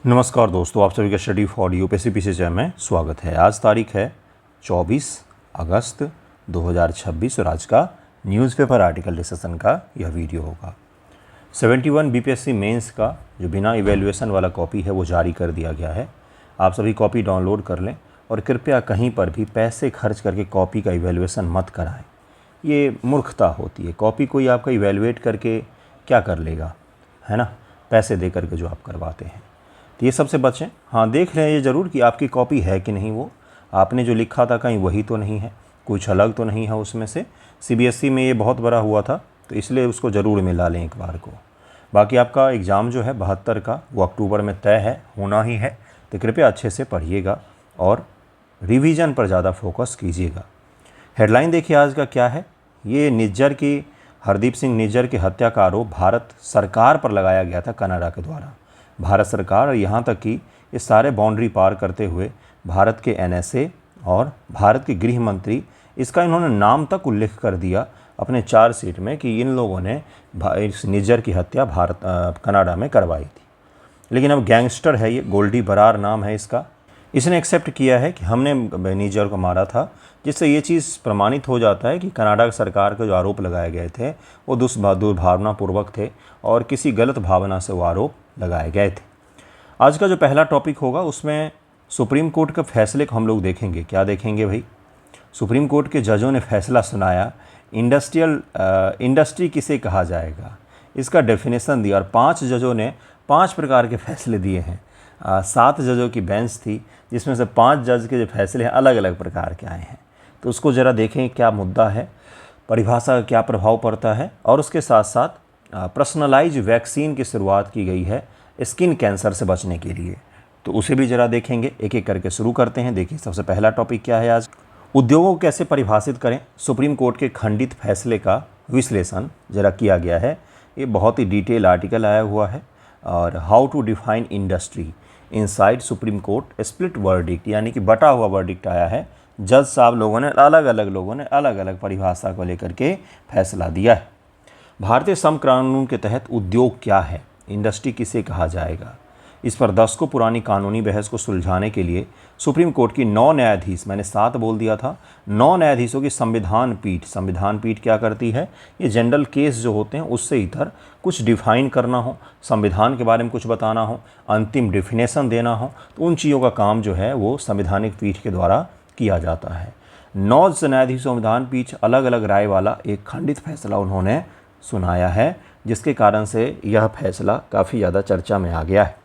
नमस्कार दोस्तों, आप सभी का स्टडी फॉर यूपीएससी पीसीएस में स्वागत है। आज तारीख है 24 अगस्त 2026 और आज का न्यूज़पेपर आर्टिकल डिस्कशन का यह वीडियो होगा। 71 बीपीएससी मेंस का जो बिना इवैल्यूएशन वाला कॉपी है वो जारी कर दिया गया है। आप सभी कॉपी डाउनलोड कर लें और कृपया कहीं पर भी पैसे खर्च करके कॉपी का इवैल्यूएशन मत कराएं। ये मूर्खता होती है। कॉपी कोई आपका इवैल्यूएट करके क्या कर लेगा, है ना, पैसे दे करके जो आप करवाते हैं। तो ये सबसे बचें। हाँ, देख लें ये ज़रूर कि आपकी कॉपी है कि नहीं, वो आपने जो लिखा था कहीं वही तो नहीं है, कुछ अलग तो नहीं है उसमें से। सीबीएसई में ये बहुत बड़ा हुआ था तो इसलिए उसको ज़रूर मिला लें एक बार को। बाकी आपका एग्ज़ाम जो है 72 का वो अक्टूबर में तय है, होना ही है। तो कृपया अच्छे से पढ़िएगा और रिवीजन पर ज़्यादा फोकस कीजिएगा। हेडलाइन देखिए आज का क्या है। ये निज्जर की हरदीप सिंह निज्जर की हत्या का आरोप भारत सरकार पर लगाया गया था कनाडा के द्वारा। भारत सरकार और यहाँ तक कि ये सारे बाउंड्री पार करते हुए भारत के एनएसए और भारत के गृह मंत्री, इसका इन्होंने नाम तक उल्लेख कर दिया अपने चार्जशीट में कि इन लोगों ने इस निज्जर की हत्या कनाडा में करवाई थी। लेकिन अब गैंगस्टर है ये, गोल्डी बरार नाम है इसका। इसने एक्सेप्ट किया है कि हमने निज्जर को मारा था, जिससे ये चीज़ प्रमाणित हो जाता है कि कनाडा सरकार के जो आरोप लगाए गए थे वो दुर्भावनापूर्वक थे और किसी गलत भावना से वो आरोप लगाए गए थे। आज का जो पहला टॉपिक होगा उसमें सुप्रीम कोर्ट के फैसले को हम लोग देखेंगे। क्या देखेंगे भाई? सुप्रीम कोर्ट के जजों ने फैसला सुनाया, इंडस्ट्री किसे कहा जाएगा, इसका डेफिनेशन दिया और 5 जजों ने 5 प्रकार के फैसले दिए हैं। 7 जजों की बेंच थी जिसमें से 5 जज के जो फैसले हैं अलग अलग प्रकार के आए हैं। तो उसको ज़रा देखें क्या मुद्दा है, परिभाषा का क्या प्रभाव पड़ता है। और उसके साथ साथ पर्सनलाइज वैक्सीन की शुरुआत की गई है स्किन कैंसर से बचने के लिए, तो उसे भी ज़रा देखेंगे। एक एक करके शुरू करते हैं। देखिए सबसे पहला टॉपिक क्या है आज, उद्योगों को कैसे परिभाषित करें। सुप्रीम कोर्ट के खंडित फैसले का विश्लेषण ज़रा किया गया है। ये बहुत ही डिटेल आर्टिकल आया हुआ है। और how to define industry inside supreme court split verdict, यानी कि बटा हुआ वर्डिक्ट आया है। जज साहब लोगों ने अलग अलग परिभाषा को लेकर के फैसला दिया है। भारतीय श्रम कानून के तहत उद्योग क्या है, इंडस्ट्री किसे कहा जाएगा, इस पर दशकों पुरानी कानूनी बहस को सुलझाने के लिए सुप्रीम कोर्ट की 9 न्यायाधीश, मैंने 7 बोल दिया था, 9 न्यायाधीशों की संविधान पीठ क्या करती है, ये जनरल केस जो होते हैं उससे इधर कुछ डिफाइन करना हो, संविधान के बारे में कुछ बताना हो, अंतिम डिफिनेशन देना हो, तो उन चीज़ों का काम जो है वो संवैधानिक पीठ के द्वारा किया जाता है। 9 न्यायाधीश संविधान पीठ अलग अलग राय वाला एक खंडित फैसला उन्होंने सुनाया है, जिसके कारण से यह फैसला काफ़ी ज़्यादा चर्चा में आ गया है।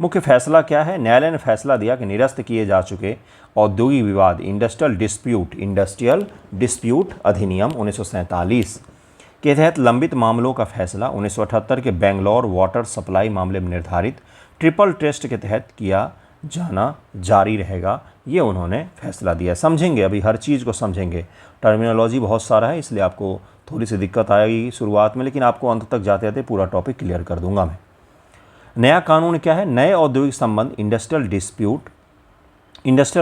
मुख्य फैसला क्या है? न्यायालय ने फैसला दिया कि निरस्त किए जा चुके औद्योगिक विवाद इंडस्ट्रियल डिस्प्यूट अधिनियम 1947 के तहत लंबित मामलों का फैसला 1978 के बेंगलोर वाटर सप्लाई मामले में निर्धारित ट्रिपल टेस्ट के तहत किया जाना जारी रहेगा। ये उन्होंने फैसला दिया। समझेंगे, अभी हर चीज़ को समझेंगे। टर्मिनोलॉजी बहुत सारा है इसलिए आपको थोड़ी सी दिक्कत आएगी शुरुआत में, लेकिन आपको अंत तक जाते जाते पूरा टॉपिक क्लियर कर दूंगा मैं। नया कानून क्या है? नए औद्योगिक संबंध इंडस्ट्रियल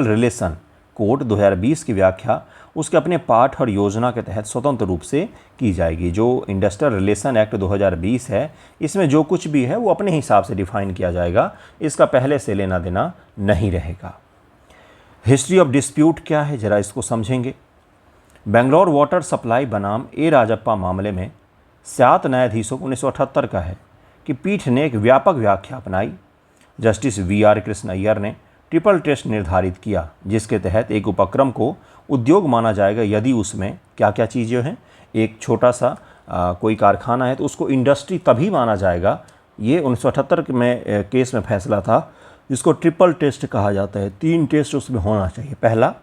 रिलेशन कोड 2020 की व्याख्या उसके अपने पाठ और योजना के तहत स्वतंत्र रूप से की जाएगी। जो इंडस्ट्रियल रिलेशन एक्ट 2020 है, इसमें जो कुछ भी है वो अपने हिसाब से डिफाइन किया जाएगा, इसका पहले से लेना देना नहीं रहेगा। हिस्ट्री ऑफ डिस्प्यूट क्या है, ज़रा इसको समझेंगे। बेंगलोर वाटर सप्लाई बनाम ए राजप्पा मामले में 7 न्यायाधीशों को 1978 का है कि पीठ ने एक व्यापक व्याख्या अपनाई। Justice VR. कृष्ण अय्यर ने ट्रिपल टेस्ट निर्धारित किया, जिसके तहत एक उपक्रम को उद्योग माना जाएगा यदि उसमें क्या क्या चीज़ें हैं। एक छोटा सा कोई कारखाना है तो उसको इंडस्ट्री तभी माना जाएगा। ये 1978 में केस में फैसला था, जिसको ट्रिपल टेस्ट कहा जाता है। 3 टेस्ट उसमें होना चाहिए। पहला,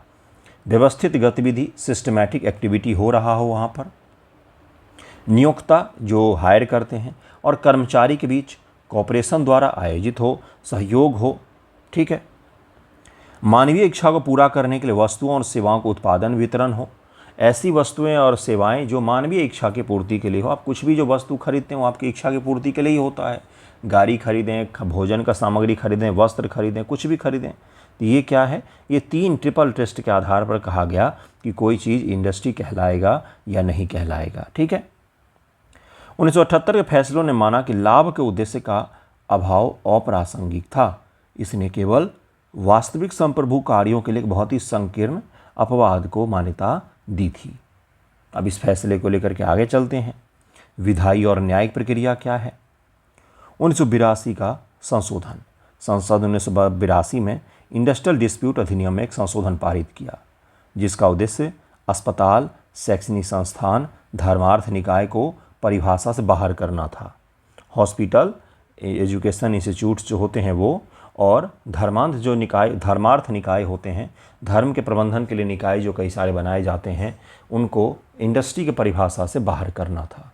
व्यवस्थित गतिविधि सिस्टमैटिक एक्टिविटी हो रहा हो वहाँ पर, नियोक्ता जो हायर करते हैं और कर्मचारी के बीच कॉपरेशन द्वारा आयोजित हो, सहयोग हो, ठीक है। मानवीय इच्छा को पूरा करने के लिए वस्तुओं और सेवाओं को उत्पादन वितरण हो, ऐसी वस्तुएं और सेवाएं जो मानवीय इच्छा की पूर्ति के लिए हो। आप कुछ भी जो वस्तु खरीदते हैं वो आपकी इच्छा की पूर्ति के लिए ही होता है। गाड़ी खरीदें, भोजन का सामग्री खरीदें, वस्त्र खरीदें, कुछ भी खरीदें, तो ये क्या है? ये 3 ट्रिपल टेस्ट के आधार पर कहा गया कि कोई चीज़ इंडस्ट्री कहलाएगा या नहीं कहलाएगा, ठीक है। 1978 के फैसलों ने माना कि लाभ के उद्देश्य का अभाव अप्रासंगिक था। इसने केवल वास्तविक संप्रभु कार्यों के लिए एक बहुत ही संकीर्ण अपवाद को मान्यता दी थी। अब इस फैसले को लेकर के आगे चलते हैं। विधायी और न्यायिक प्रक्रिया क्या है? 1982 का संशोधन। संसद 1982 में इंडस्ट्रियल डिस्प्यूट अधिनियम में एक संशोधन पारित किया, जिसका उद्देश्य अस्पताल, शैक्षणिक संस्थान, धर्मार्थ निकाय को परिभाषा से बाहर करना था। हॉस्पिटल, एजुकेशन इंस्टीट्यूट्स जो होते हैं वो, और धर्मार्थ निकाय होते हैं, धर्म के प्रबंधन के लिए निकाय जो कई सारे बनाए जाते हैं, उनको इंडस्ट्री की परिभाषा से बाहर करना था।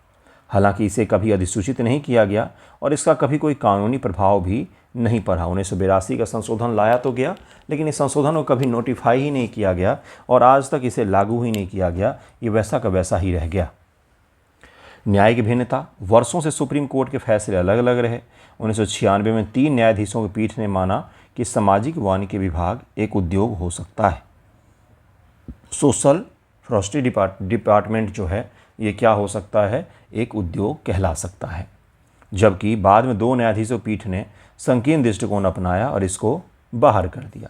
हालांकि इसे कभी अधिसूचित नहीं किया गया और इसका कभी कोई कानूनी प्रभाव भी नहीं पड़ा। 1982 का संशोधन लाया तो गया, लेकिन इस संशोधन को कभी नोटिफाई ही नहीं किया गया और आज तक इसे लागू ही नहीं किया गया। ये वैसा का वैसा ही रह गया। न्यायिक भिन्नता। वर्षों से सुप्रीम कोर्ट के फैसले अलग अलग रहे। 1996 में 3 न्यायाधीशों की पीठ ने माना कि सामाजिक वानिकी विभाग एक उद्योग हो सकता है। सोशल फॉरेस्ट्री डिपार्टमेंट जो है ये क्या हो सकता है? एक उद्योग कहला सकता है। जबकि बाद में 2 न्यायाधीशों पीठ ने संकीर्ण दृष्टिकोण अपनाया और इसको बाहर कर दिया।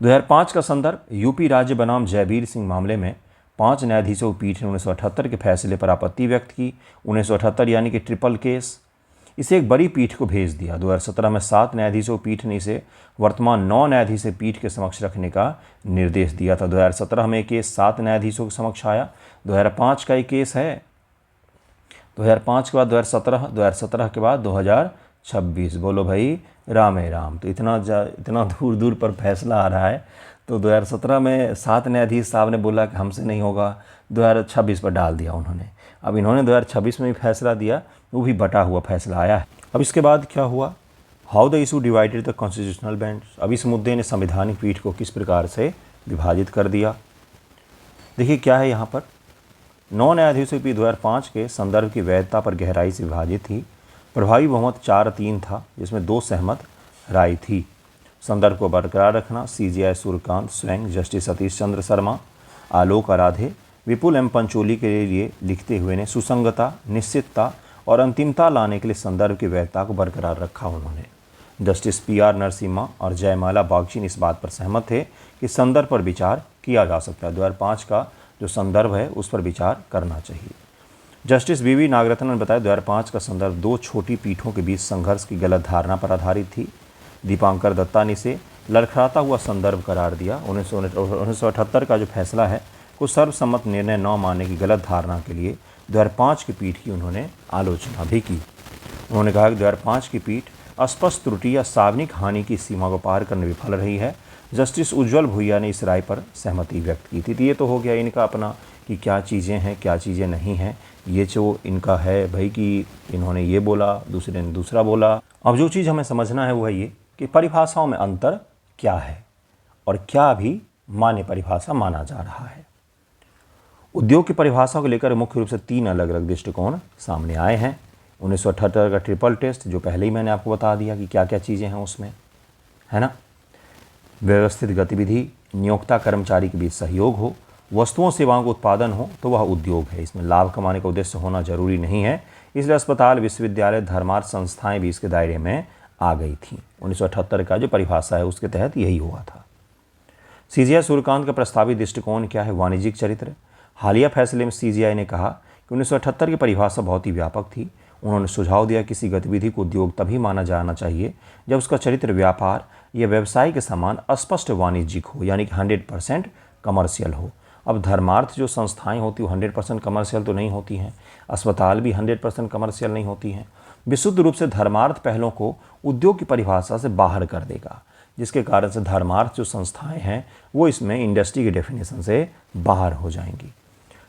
2005 का संदर्भ। यूपी राज्य बनाम जयवीर सिंह मामले में 5 न्यायाधीशों पीठ ने 1978 के फैसले पर आपत्ति व्यक्त की। 1978 यानी कि ट्रिपल केस, इसे एक बड़ी पीठ को भेज दिया। 2017 में 7 न्यायाधीशों पीठ ने इसे वर्तमान 9 न्यायाधीशों पीठ के समक्ष रखने का निर्देश दिया था। 2017 में केस 7 न्यायाधीशों के समक्ष आया। 2005 का एक केस है। 2005 के बाद 2017 के बाद 2026। बोलो भाई राम है राम। तो इतना दूर दूर पर फैसला आ रहा है। तो 2017 में 7 न्यायाधीश साहब ने बोला कि हमसे नहीं होगा, 2026 पर डाल दिया उन्होंने। अब इन्होंने 2026 में भी फैसला दिया, वो भी बटा हुआ फैसला आया है। अब इसके बाद क्या हुआ? How the issue divided the constitutional bench. अब इस मुद्दे ने संवैधानिक पीठ को किस प्रकार से विभाजित कर दिया? देखिए क्या है यहाँ पर। 9 न्यायाधीशों की 2005 के संदर्भ की वैधता पर गहराई से विभाजित थी। प्रभावी बहुमत 4-3 था, जिसमें 2 सहमत राय थी। संदर्भ को बरकरार रखना CJI सूर्यकांत स्वयं, जस्टिस सतीश चंद्र शर्मा, आलोक आराधे, विपुल एम पंचोली के लिए लिखते हुए ने सुसंगता, निश्चितता और अंतिमता लाने के लिए संदर्भ की वैधता को बरकरार रखा। उन्होंने जस्टिस PR नरसिम्हा और जयमाला बागची इस बात पर सहमत थे कि संदर्भ पर विचार किया जा सकता है। 2005 का जो संदर्भ है उस पर विचार करना चाहिए। जस्टिस BV नागरत्न ने बताया 2005 का संदर्भ 2 छोटी पीठों के बीच संघर्ष की गलत धारणा पर आधारित थी। दीपांकर दत्ता ने इसे लड़खड़ाता हुआ संदर्भ करार दिया। 1978 का जो फैसला है को सर्वसम्मत निर्णय न मानने की गलत धारणा के लिए 2005 की पीठ की उन्होंने आलोचना भी की। उन्होंने कहा कि 2005 की पीठ अस्पष्ट त्रुटि या सार्वजनिक हानि की सीमा को पार करने में विफल रही है। जस्टिस उज्ज्वल भुइया ने इस राय पर सहमति व्यक्त की थी। तो ये तो हो गया इनका अपना कि क्या चीज़ें हैं क्या चीज़ें नहीं हैं। ये जो इनका है भाई कि इन्होंने ये बोला, दूसरे ने दूसरा बोला। अब जो चीज़ हमें समझना है वो है ये कि परिभाषाओं में अंतर क्या है और क्या भी मान्य परिभाषा माना जा रहा है। उद्योग की परिभाषा को लेकर मुख्य रूप से 3 अलग अलग दृष्टिकोण सामने आए हैं। 1978 का ट्रिपल टेस्ट, जो पहले ही मैंने आपको बता दिया कि क्या क्या चीज़ें हैं उसमें, है ना। व्यवस्थित गतिविधि, नियोक्ता कर्मचारी के बीच सहयोग हो, वस्तुओं सेवाओं का उत्पादन हो तो वह उद्योग है। इसमें लाभ कमाने का उद्देश्य होना जरूरी नहीं है, इसलिए अस्पताल, विश्वविद्यालय, धर्मार्थ संस्थाएं भी इसके दायरे में आ गई थी। 1978 का जो परिभाषा है उसके तहत यही हुआ था। CJI सूर्यकांत का प्रस्तावित दृष्टिकोण क्या है? वाणिज्यिक चरित्र। हालिया फैसले में CJI ने कहा कि 1978 की परिभाषा बहुत ही व्यापक थी। उन्होंने सुझाव दिया किसी गतिविधि को उद्योग तभी माना जाना चाहिए जब उसका चरित्र व्यापार या व्यवसाय के समान अस्पष्ट वाणिज्यिक हो, यानी कि 100% कमर्शियल हो। अब धर्मार्थ जो संस्थाएं होती हैं वो 100% कमर्शियल तो नहीं होती हैं, अस्पताल भी 100% कमर्शियल नहीं होती हैं। विशुद्ध रूप से धर्मार्थ पहलों को उद्योग की परिभाषा से बाहर कर देगा, जिसके कारण से धर्मार्थ जो संस्थाएं हैं वो इसमें इंडस्ट्री की डेफिनेशन से बाहर हो जाएंगी।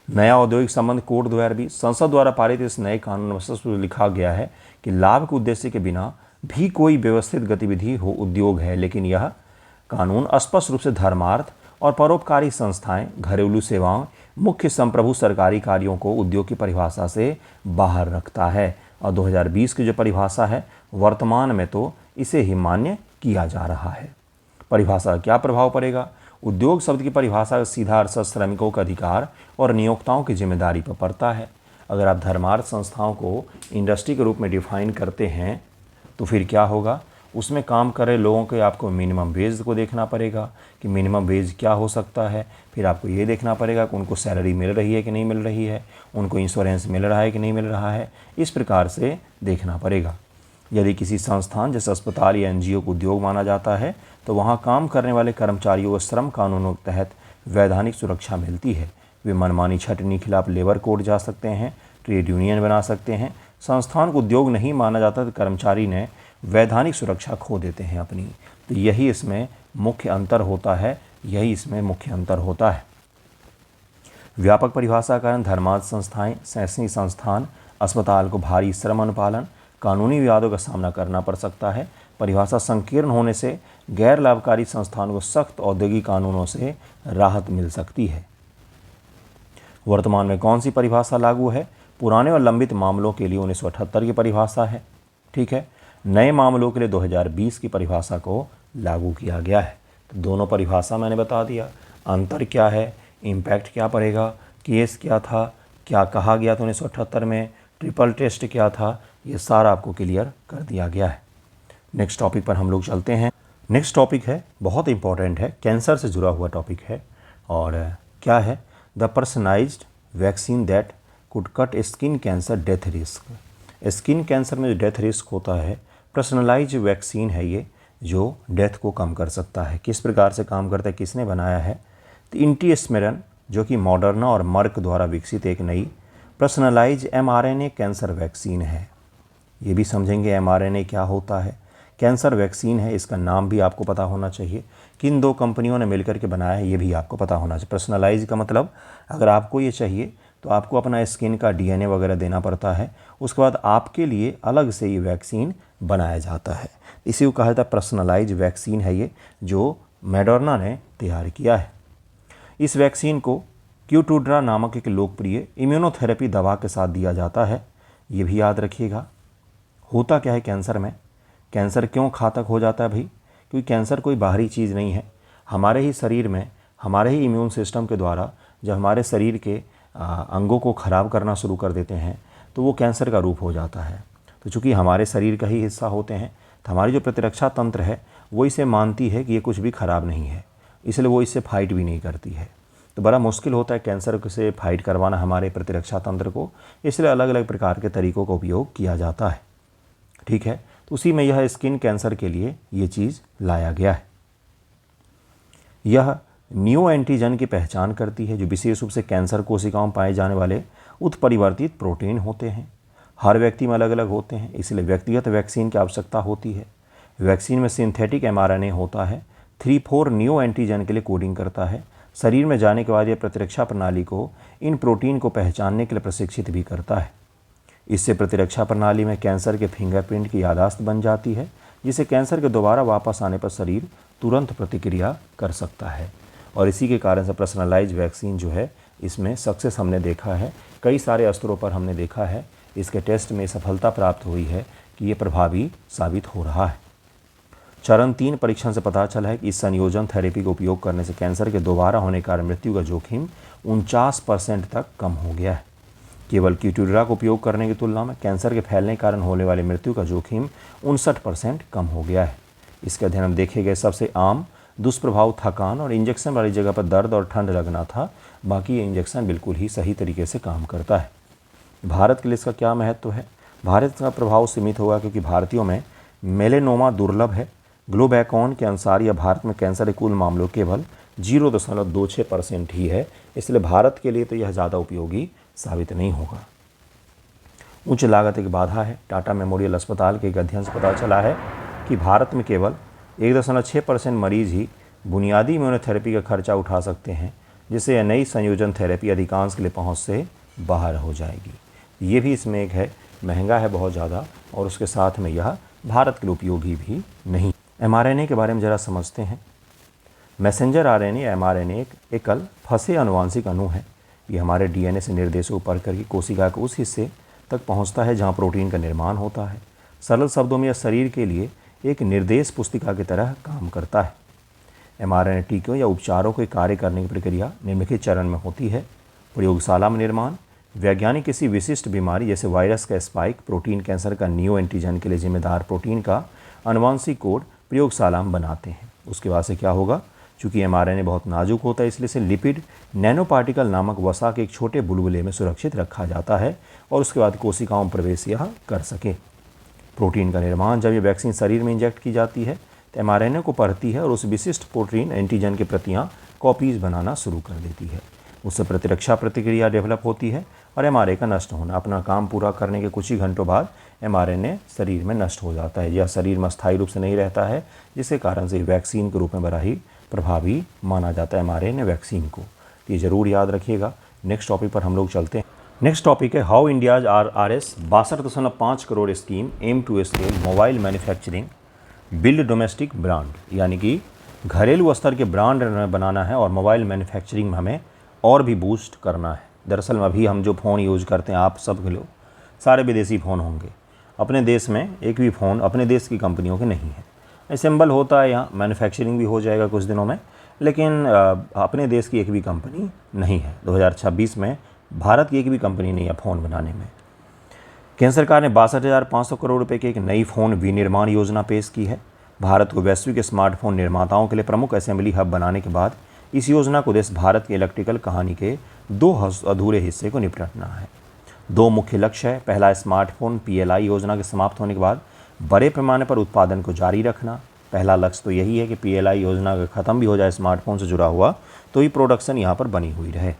नया औद्योगिक संबंध कोड 2020 संसद द्वारा पारित इस नए कानून में स्पष्ट लिखा गया है कि लाभ के उद्देश्य के बिना भी कोई व्यवस्थित गतिविधि हो उद्योग है, लेकिन यह कानून स्पष्ट रूप से धर्मार्थ और परोपकारी संस्थाएं, घरेलू सेवाओं, मुख्य संप्रभु सरकारी कार्यों को उद्योग की परिभाषा से बाहर रखता है। और 2020 की जो परिभाषा है वर्तमान में तो इसे ही मान्य किया जा रहा है। परिभाषा का क्या प्रभाव पड़ेगा? उद्योग शब्द की परिभाषा का सीधा अर्थ श्रमिकों का अधिकार और नियोक्ताओं की जिम्मेदारी पर पड़ता है। अगर आप धर्मार्थ संस्थाओं को इंडस्ट्री के रूप में डिफाइन करते हैं तो फिर क्या होगा, उसमें काम कर रहे लोगों के आपको मिनिमम वेज को देखना पड़ेगा कि मिनिमम वेज क्या हो सकता है। फिर आपको ये देखना पड़ेगा कि उनको सैलरी मिल रही है कि नहीं मिल रही है, उनको इंश्योरेंस मिल रहा है कि नहीं मिल रहा है, इस प्रकार से देखना पड़ेगा। यदि किसी संस्थान जैसे अस्पताल या एनजीओ को उद्योग माना जाता है तो वहाँ काम करने वाले कर्मचारियों को श्रम कानूनों के तहत वैधानिक सुरक्षा मिलती है। वे मनमानी छटनी खिलाफ लेबर कोर्ट जा सकते हैं, ट्रेड यूनियन बना सकते हैं। संस्थान को उद्योग नहीं माना जाता तो कर्मचारी ने वैधानिक सुरक्षा खो देते हैं अपनी। तो यही इसमें मुख्य अंतर होता है, व्यापक परिभाषा का कारण धर्मार्थ संस्थाएं, शैक्षणिक संस्थान, अस्पताल को भारी श्रम अनुपालन, कानूनी विवादों का सामना करना पड़ सकता है। परिभाषा संकीर्ण होने से गैर लाभकारी संस्थानों को सख्त औद्योगिक कानूनों से राहत मिल सकती है। वर्तमान में कौन सी परिभाषा लागू है? पुराने और लंबित मामलों के लिए 1978 की परिभाषा है, ठीक है। नए मामलों के लिए 2020 की परिभाषा को लागू किया गया है। तो दोनों परिभाषा मैंने बता दिया, अंतर क्या है, इम्पैक्ट क्या पड़ेगा, केस क्या था, क्या कहा गया था 1978 में, ट्रिपल टेस्ट क्या था, ये सारा आपको क्लियर कर दिया गया है। नेक्स्ट टॉपिक पर हम लोग चलते हैं। नेक्स्ट टॉपिक है, बहुत इंपॉर्टेंट है, कैंसर से जुड़ा हुआ टॉपिक है। और क्या है? The personalised vaccine that could cut skin cancer death risk. Skin cancer में जो डेथ रिस्क होता है, पर्सनलाइज वैक्सीन है ये, जो डेथ को कम कर सकता है। किस प्रकार से काम करता है, किसने बनाया है? तो इंटीस्मेरन, जो कि मॉडर्ना और मर्क द्वारा विकसित एक नई पर्सनलाइज mRNA कैंसर वैक्सीन है। ये भी समझेंगे mRNA क्या होता है। कैंसर वैक्सीन है, इसका नाम भी आपको पता होना चाहिए। किन दो कंपनियों ने मिलकर के बनाया है, ये भी आपको पता होना चाहिए। पर्सनलाइज का मतलब, अगर आपको ये चाहिए तो आपको अपना स्किन का DNA वगैरह देना पड़ता है, उसके बाद आपके लिए अलग से ये वैक्सीन बनाया जाता है। इसी को कहा जाता है पर्सनलाइज वैक्सीन है ये, जो मॉडर्ना ने तैयार किया है। इस वैक्सीन को क्यूटूड्रा नामक एक लोकप्रिय इम्यूनोथेरेपी दवा के साथ दिया जाता है। ये भी याद रखिएगा। होता क्या है कैंसर में, कैंसर क्यों घातक हो जाता है भाई? क्योंकि कैंसर कोई बाहरी चीज़ नहीं है, हमारे ही शरीर में, हमारे ही इम्यून सिस्टम के द्वारा जब हमारे शरीर के अंगों को ख़राब करना शुरू कर देते हैं तो वो कैंसर का रूप हो जाता है। तो चूँकि हमारे शरीर का ही हिस्सा होते हैं, तो हमारी जो प्रतिरक्षा तंत्र है वो इसे मानती है कि ये कुछ भी ख़राब नहीं है, इसलिए वो इससे फाइट भी नहीं करती है। तो बड़ा मुश्किल होता है कैंसर से फाइट करवाना हमारे प्रतिरक्षा तंत्र को, इसलिए अलग अलग प्रकार के तरीक़ों का उपयोग किया जाता है, ठीक है। तो उसी में यह स्किन कैंसर के लिए ये चीज़ लाया गया है। यह न्यू एंटीजन की पहचान करती है, जो विशेष रूप से कैंसर कोशिकाओं में पाए जाने वाले उत्परिवर्तित प्रोटीन होते हैं। हर व्यक्ति में अलग अलग होते हैं, इसलिए व्यक्तिगत वैक्सीन की आवश्यकता होती है। वैक्सीन में सिंथेटिक mRNA होता है, 3-4 न्यू एंटीजन के लिए कोडिंग करता है। शरीर में जाने के बाद यह प्रतिरक्षा प्रणाली को इन प्रोटीन को पहचानने के लिए प्रशिक्षित भी करता है। इससे प्रतिरक्षा प्रणाली में कैंसर के फिंगरप्रिंट की याददाश्त बन जाती है, जिससे कैंसर के दोबारा वापस आने पर शरीर तुरंत प्रतिक्रिया कर सकता है। और इसी के कारण से पर्सनलाइज वैक्सीन जो है, इसमें सक्सेस हमने देखा है, कई सारे स्तरों पर हमने देखा है, इसके टेस्ट में सफलता प्राप्त हुई है कि ये प्रभावी साबित हो रहा है। चरण 3 परीक्षण से पता चला है कि इस संयोजन थेरेपी का उपयोग करने से कैंसर के दोबारा होने के कारण मृत्यु का जोखिम 49% तक कम हो गया है। केवल क्यूटूड्रा का उपयोग करने की तुलना में कैंसर के फैलने के कारण होने वाली मृत्यु का जोखिम 59% कम हो गया है। इसके अध्ययन में देखे गए सबसे आम दुष्प्रभाव थकान और इंजेक्शन वाली जगह पर दर्द और ठंड लगना था, बाकी ये इंजेक्शन बिल्कुल ही सही तरीके से काम करता है। भारत के लिए इसका क्या महत्व है? भारत का प्रभाव सीमित होगा क्योंकि भारतीयों में मेलेनोमा दुर्लभ है। ग्लोबैकॉन के अनुसार यह भारत में कैंसर के कुल मामलों केवल 0.26% ही है, इसलिए भारत के लिए तो यह ज़्यादा उपयोगी साबित नहीं होगा। उच्च लागत एक बाधा है। टाटा मेमोरियल अस्पताल के एक अध्ययन से पता चला है कि भारत में केवल 1.6% मरीज ही बुनियादी इम्यूनोथेरेपी का खर्चा उठा सकते हैं, जिससे यह नई संयोजन थेरेपी अधिकांश के लिए पहुंच से बाहर हो जाएगी। ये भी इसमें एक है, महंगा है बहुत ज़्यादा, और उसके साथ में यह भारत के लिए उपयोगी भी नहीं। mRNA के बारे में ज़रा समझते हैं। मैसेंजर RNA या mRNA एक एकल फंसे अनुवांशिक अणु है। ये हमारे DNA से निर्देशों को पढ़ करके कोशिका के उस हिस्से तक पहुंचता है जहां प्रोटीन का निर्माण होता है। सरल शब्दों में यह शरीर के लिए एक निर्देश पुस्तिका की तरह काम करता है। mRNA टीकों या उपचारों के कार्य करने की प्रक्रिया निम्नलिखित चरण में होती है: प्रयोगशाला में निर्माण, वैज्ञानिक किसी विशिष्ट बीमारी जैसे वायरस का स्पाइक, प्रोटीन कैंसर का नियो एंटीजन के लिए जिम्मेदार प्रोटीन का आनुवांशिक कोड प्रयोगशाला में बनाते हैं। उसके बाद से क्या होगा, चूंकि mRNA बहुत नाजुक होता है इसलिए इसे लिपिड नैनो पार्टिकल नामक वसा के एक छोटे बुलबुले में सुरक्षित रखा जाता है और उसके बाद कोशिकाओं में प्रवेश यह कर सके। प्रोटीन का निर्माण, जब ये वैक्सीन शरीर में इंजेक्ट की जाती है तो mRNA को पढ़ती है और उस विशिष्ट प्रोटीन एंटीजन की प्रतियां कॉपीज़ बनाना शुरू कर देती है। उससे प्रतिरक्षा प्रतिक्रिया डेवलप होती है और mRNA का नष्ट होना। अपना काम पूरा करने के कुछ ही घंटों बाद mRNA शरीर में नष्ट हो जाता है। यह शरीर में स्थायी रूप से नहीं रहता है, जिसके कारण से वैक्सीन के रूप में बड़ा ही प्रभावी माना जाता है mRNA वैक्सीन को। ये ज़रूर याद रखिएगा। नेक्स्ट टॉपिक पर हम लोग चलते हैं। नेक्स्ट टॉपिक है how India's RRS 62.5 crore scheme aim to scale mobile manufacturing build domestic brand, यानी कि घरेलू स्तर के ब्रांड बनाना है और मोबाइल मैन्युफैक्चरिंग में हमें और भी बूस्ट करना है। दरअसल में अभी हम जो फ़ोन यूज़ करते हैं, आप सब के लोग सारे विदेशी फ़ोन होंगे। अपने देश में एक भी फ़ोन अपने देश की कंपनियों के नहीं है। असेंबल होता है, यहाँ मैन्युफैक्चरिंग भी हो जाएगा कुछ दिनों में, लेकिन अपने देश की एक भी कंपनी नहीं है। 2026 में भारत की एक भी कंपनी नहीं है फ़ोन बनाने में। केंद्र सरकार ने 62,500 करोड़ रुपए की एक नई फ़ोन विनिर्माण योजना पेश की है। भारत को वैश्विक स्मार्टफोन निर्माताओं के लिए प्रमुख असेंबली हब बनाने के बाद इस योजना को उद्देश्य भारत की इलेक्ट्रिकल कहानी के 2 अधूरे हिस्से को निपटना है। 2 मुख्य लक्ष्य है। पहला, स्मार्टफोन PLI योजना के समाप्त होने के बाद बड़े पैमाने पर उत्पादन को जारी रखना। पहला लक्ष्य तो यही है कि PLI योजना का ख़त्म भी हो जाए स्मार्टफोन से जुड़ा हुआ, तो ही प्रोडक्शन यहाँ पर बनी हुई रहे।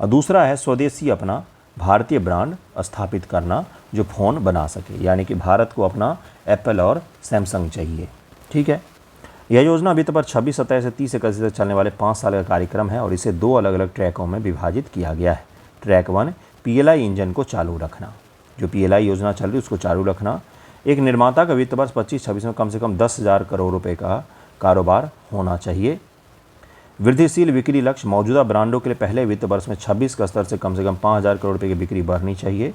और दूसरा है स्वदेशी अपना भारतीय ब्रांड स्थापित करना जो फ़ोन बना सके, यानी कि भारत को अपना एप्पल और सैमसंग चाहिए। ठीक है, यह योजना वित्त पर 26 सतह से 30 इकतीस तक चलने वाले 5 साल का कार्यक्रम है और इसे 2 अलग अलग ट्रैकों में विभाजित किया गया है। ट्रैक 1, PLI इंजन को चालू रखना। जो PLI योजना चल रही है उसको चालू रखना। एक निर्माता का वित्त वर्ष 25-26 में कम से कम 10,000 करोड़ रुपए का कारोबार होना चाहिए। वृद्धिशील बिक्री लक्ष्य, मौजूदा ब्रांडों के लिए पहले वित्त वर्ष में 26 का स्तर से कम 5,000 करोड़ रुपए की बिक्री बढ़नी चाहिए।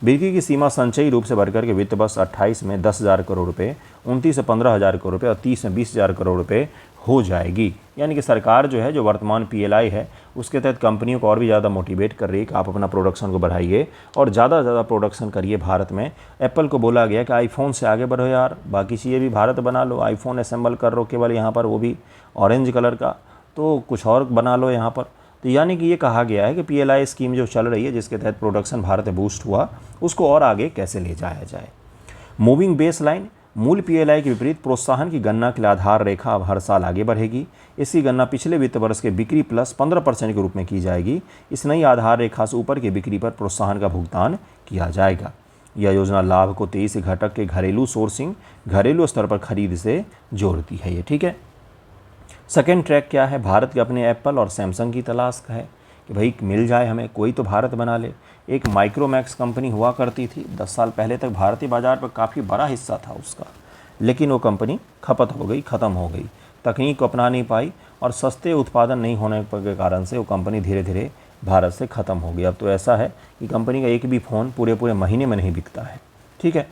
बिक्री की सीमा संचयी रूप से बढ़कर के वित्त वर्ष 28 में 10,000 करोड़ रुपए, 29 से 15,000 करोड़ रुपए और 30 में 20,000 करोड़ रुपए हो जाएगी। यानी कि सरकार जो है, जो वर्तमान PLI है, उसके तहत कंपनियों को और भी ज़्यादा मोटिवेट कर रही है कि आप अपना प्रोडक्शन को बढ़ाइए और ज़्यादा से ज़्यादा प्रोडक्शन करिए भारत में। एप्पल को बोला गया कि आईफोन से आगे बढ़ो यार, बाकी चीज़ें भी भारत बना लो, आईफोन असेंबल कर लो केवल यहाँ पर, वो भी ऑरेंज कलर का, तो कुछ और बना लो यहाँ पर। तो यानी कि ये कहा गया है कि PLI स्कीम जो चल रही है, जिसके तहत प्रोडक्शन भारत में बूस्ट हुआ, उसको और आगे कैसे ले जाया जाए। मूविंग बेस लाइन, मूल PLI के विपरीत प्रोत्साहन की गणना के लिए आधार रेखा अब हर साल आगे बढ़ेगी। इसकी गणना पिछले वित्त वर्ष के बिक्री प्लस 15% के रूप में की जाएगी। इस नई आधार रेखा से ऊपर की बिक्री पर प्रोत्साहन का भुगतान किया जाएगा। यह योजना लाभ को 23 घटक के घरेलू सोर्सिंग, घरेलू स्तर पर खरीद से जोड़ती है ये। ठीक है, सेकेंड ट्रैक क्या है, भारत के अपने एप्पल और सैमसंग की तलाश है कि भाई मिल जाए हमें, कोई तो भारत बना ले। एक माइक्रोमैक्स कंपनी हुआ करती थी 10 साल पहले तक, भारतीय बाजार पर काफ़ी बड़ा हिस्सा था उसका, लेकिन वो कंपनी खपत हो गई, ख़त्म हो गई, तकनीक को अपना नहीं पाई और सस्ते उत्पादन नहीं होने के कारण से वो कंपनी धीरे धीरे भारत से ख़त्म हो गई। अब तो ऐसा है कि कंपनी का एक भी फ़ोन पूरे महीने में नहीं बिकता है। ठीक है,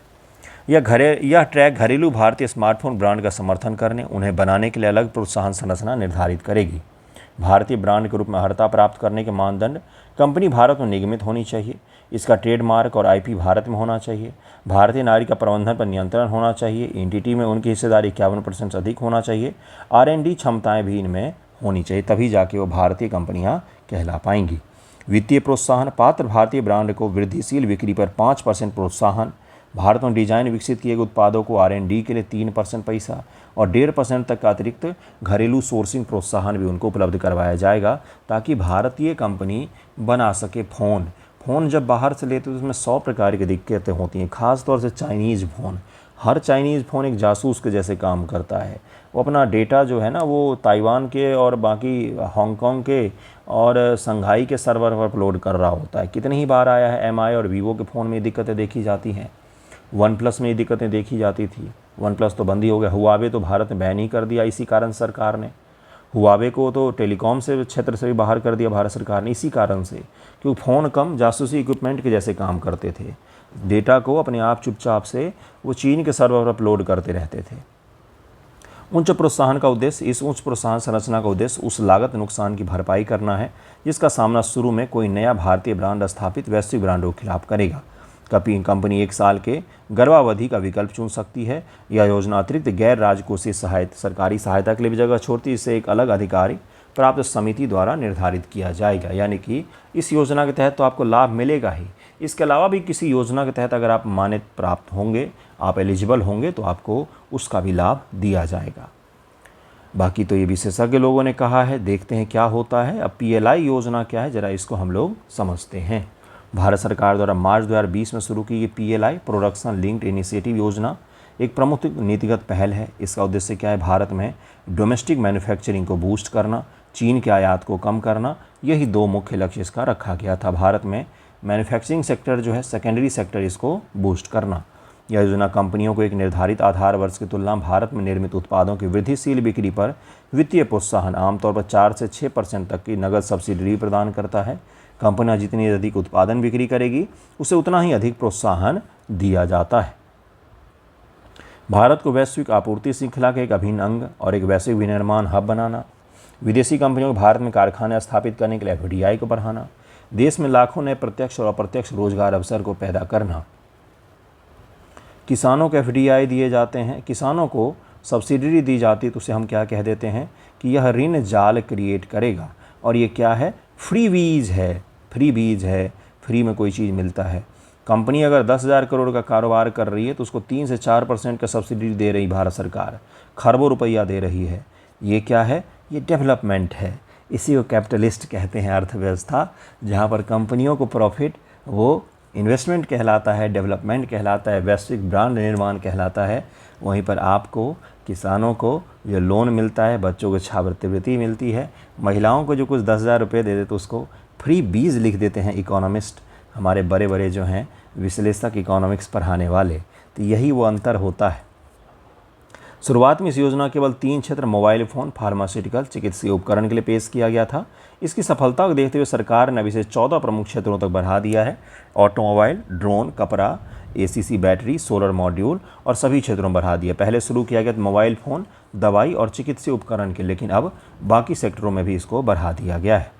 यह ट्रैक घरेलू भारतीय स्मार्टफोन ब्रांड का समर्थन करने, उन्हें बनाने के लिए अलग प्रोत्साहन संरचना निर्धारित करेगी। भारतीय ब्रांड के रूप में अर्हता प्राप्त करने के मानदंड, कंपनी भारत में निगमित होनी चाहिए, इसका ट्रेडमार्क और IP भारत में होना चाहिए, भारतीय नागरिक का प्रबंधन पर नियंत्रण होना चाहिए, एंटिटी में उनकी हिस्सेदारी 51% से अधिक होना चाहिए, R&D क्षमताएँ भी इनमें होनी चाहिए, तभी जाके वो भारतीय कंपनियाँ कहला पाएंगी। वित्तीय प्रोत्साहन, पात्र भारतीय ब्रांड को वृद्धिशील बिक्री पर 5% प्रोत्साहन, भारत में डिजाइन विकसित किए गए उत्पादों को R&D के लिए 3% पैसा और 1.5% तक का अतिरिक्त घरेलू सोर्सिंग प्रोत्साहन भी उनको उपलब्ध करवाया जाएगा, ताकि भारतीय कंपनी बना सके फ़ोन जब बाहर से लेते तो उसमें 100 प्रकार की दिक्कतें होती हैं, ख़ास तौर से चाइनीज़ फ़ोन। हर चाइनीज़ फ़ोन एक जासूस के जैसे काम करता है। वो अपना डेटा जो है ना, वो ताइवान के और बाकी हांगकांग के और संघाई के सर्वर पर अपलोड कर रहा होता है। कितनी ही बार आया है, MI और वीवो के फ़ोन में दिक्कतें देखी जाती हैं, OnePlus में ये दिक्कतें देखी जाती थी। OnePlus तो बंद ही हो गया, हुआवे तो भारत में बैन ही कर दिया इसी कारण सरकार ने। हुआवे को तो टेलीकॉम से क्षेत्र से भी बाहर कर दिया भारत सरकार ने इसी कारण से, क्योंकि फ़ोन कम जासूसी इक्विपमेंट के जैसे काम करते थे, डेटा को अपने आप चुपचाप से वो चीन के सर्वर पर अपलोड करते रहते थे। उच्च प्रोत्साहन का उद्देश्य, इस उच्च प्रोत्साहन संरचना का उद्देश्य उस लागत नुकसान की भरपाई करना है जिसका सामना शुरू में कोई नया भारतीय ब्रांड स्थापित वैश्विक ब्रांडों के खिलाफ करेगा। कंपनी 1 साल के गर्भावधि का विकल्प चुन सकती है। यह योजना अतिरिक्त गैर राजकोषीय सरकारी सहायता के लिए भी जगह छोड़ती है। इसे एक अलग अधिकारी प्राप्त समिति द्वारा निर्धारित किया जाएगा। यानी कि इस योजना के तहत तो आपको लाभ मिलेगा ही, इसके अलावा भी किसी योजना के तहत अगर आप मान्यता प्राप्त होंगे, आप एलिजिबल होंगे, तो आपको उसका भी लाभ दिया जाएगा। बाकी तो ये विशेषज्ञ लोगों ने कहा है, देखते हैं क्या होता है। अब PLI योजना क्या है, ज़रा इसको हम लोग समझते हैं। भारत सरकार द्वारा मार्च 2020 में शुरू की गई PLI प्रोडक्शन लिंक्ड इनिशिएटिव योजना एक प्रमुख नीतिगत पहल है। इसका उद्देश्य क्या है? भारत में डोमेस्टिक मैन्युफैक्चरिंग को बूस्ट करना, चीन के आयात को कम करना, यही 2 मुख्य लक्ष्य इसका रखा गया था। भारत में मैन्युफैक्चरिंग सेक्टर जो है, सेकेंडरी सेक्टर, इसको बूस्ट करना। यह योजना कंपनियों को एक निर्धारित आधार वर्ष की तुलना में भारत में निर्मित उत्पादों की वृद्धिशील बिक्री पर वित्तीय प्रोत्साहन, आमतौर पर 4 से 6% तक की नगद सब्सिडी प्रदान करता है। कंपनियां जितनी अधिक उत्पादन बिक्री करेगी, उसे उतना ही अधिक प्रोत्साहन दिया जाता है। भारत को वैश्विक आपूर्ति श्रृंखला के एक अभिन्न अंग और एक वैश्विक विनिर्माण हब बनाना, विदेशी कंपनियों को भारत में कारखाने स्थापित करने के लिए FDI को बढ़ाना, देश में लाखों नए प्रत्यक्ष और अप्रत्यक्ष रोजगार अवसर को पैदा करना। किसानों को FDI दिए जाते हैं, किसानों को सब्सिडी दी जाती है, तो उसे हम क्या कह देते हैं कि यह ऋण जाल क्रिएट करेगा। और ये क्या है? फ्री बीज है, फ्री में कोई चीज़ मिलता है। कंपनी अगर 10,000 करोड़ का कारोबार कर रही है तो उसको 3 से 4% का सब्सिडी दे रही भारत सरकार, खरबों रुपया दे रही है। ये क्या है? ये डेवलपमेंट है। इसी को कैपिटलिस्ट कहते हैं, अर्थव्यवस्था जहाँ पर कंपनियों को प्रॉफिट वो इन्वेस्टमेंट कहलाता है, डेवलपमेंट कहलाता है, वैश्विक ब्रांड निर्माण कहलाता है। वहीं पर आपको, किसानों को जो लोन मिलता है, बच्चों को छात्रवृत्ति मिलती है, महिलाओं को जो कुछ 10,000 रुपये दे देते उसको फ्री बीज लिख देते हैं इकोनॉमिस्ट, हमारे बड़े बड़े जो हैं विश्लेषक, इकोनॉमिक्स पढ़ाने वाले। तो यही वो अंतर होता है। शुरुआत में इस योजना केवल 3 क्षेत्र, मोबाइल फ़ोन, फार्मास्यूटिकल, चिकित्सीय उपकरण के लिए पेश किया गया था। इसकी सफलता को देखते हुए सरकार ने अब इसे 14 प्रमुख क्षेत्रों तक बढ़ा दिया है। ऑटोमोबाइल, ड्रोन, कपड़ा, ACC बैटरी, सोलर मॉड्यूल और सभी क्षेत्रों में बढ़ा दिया। पहले शुरू किया गया मोबाइल फ़ोन, दवाई और चिकित्सीय उपकरण के, लेकिन अब बाकी सेक्टरों में भी इसको बढ़ा दिया गया है।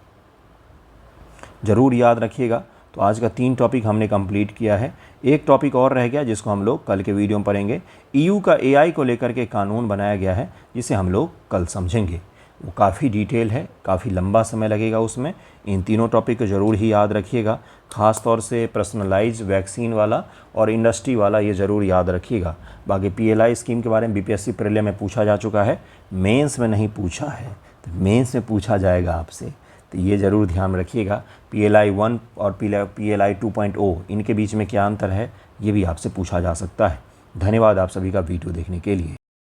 ज़रूर याद रखिएगा। तो आज का 3 टॉपिक हमने कंप्लीट किया है। एक टॉपिक और रह गया जिसको हम लोग कल के वीडियो में पढ़ेंगे। EU का AI को लेकर के कानून बनाया गया है, जिसे हम लोग कल समझेंगे। वो काफ़ी डिटेल है, काफ़ी लंबा समय लगेगा उसमें। इन तीनों टॉपिक को ज़रूर ही याद रखिएगा, ख़ास तौर से पर्सनलाइज्ड वैक्सीन वाला और इंडस्ट्री वाला, ये ज़रूर याद रखिएगा। बाकी PLI स्कीम के बारे में BPSC प्रीलिम में पूछा जा चुका है, मेंस में नहीं पूछा है, तो मेंस में पूछा जाएगा आपसे, तो ये ज़रूर ध्यान रखिएगा। PLI 1 और PLI 2.0 इनके बीच में क्या अंतर है, ये भी आपसे पूछा जा सकता है। धन्यवाद आप सभी का वीडियो देखने के लिए।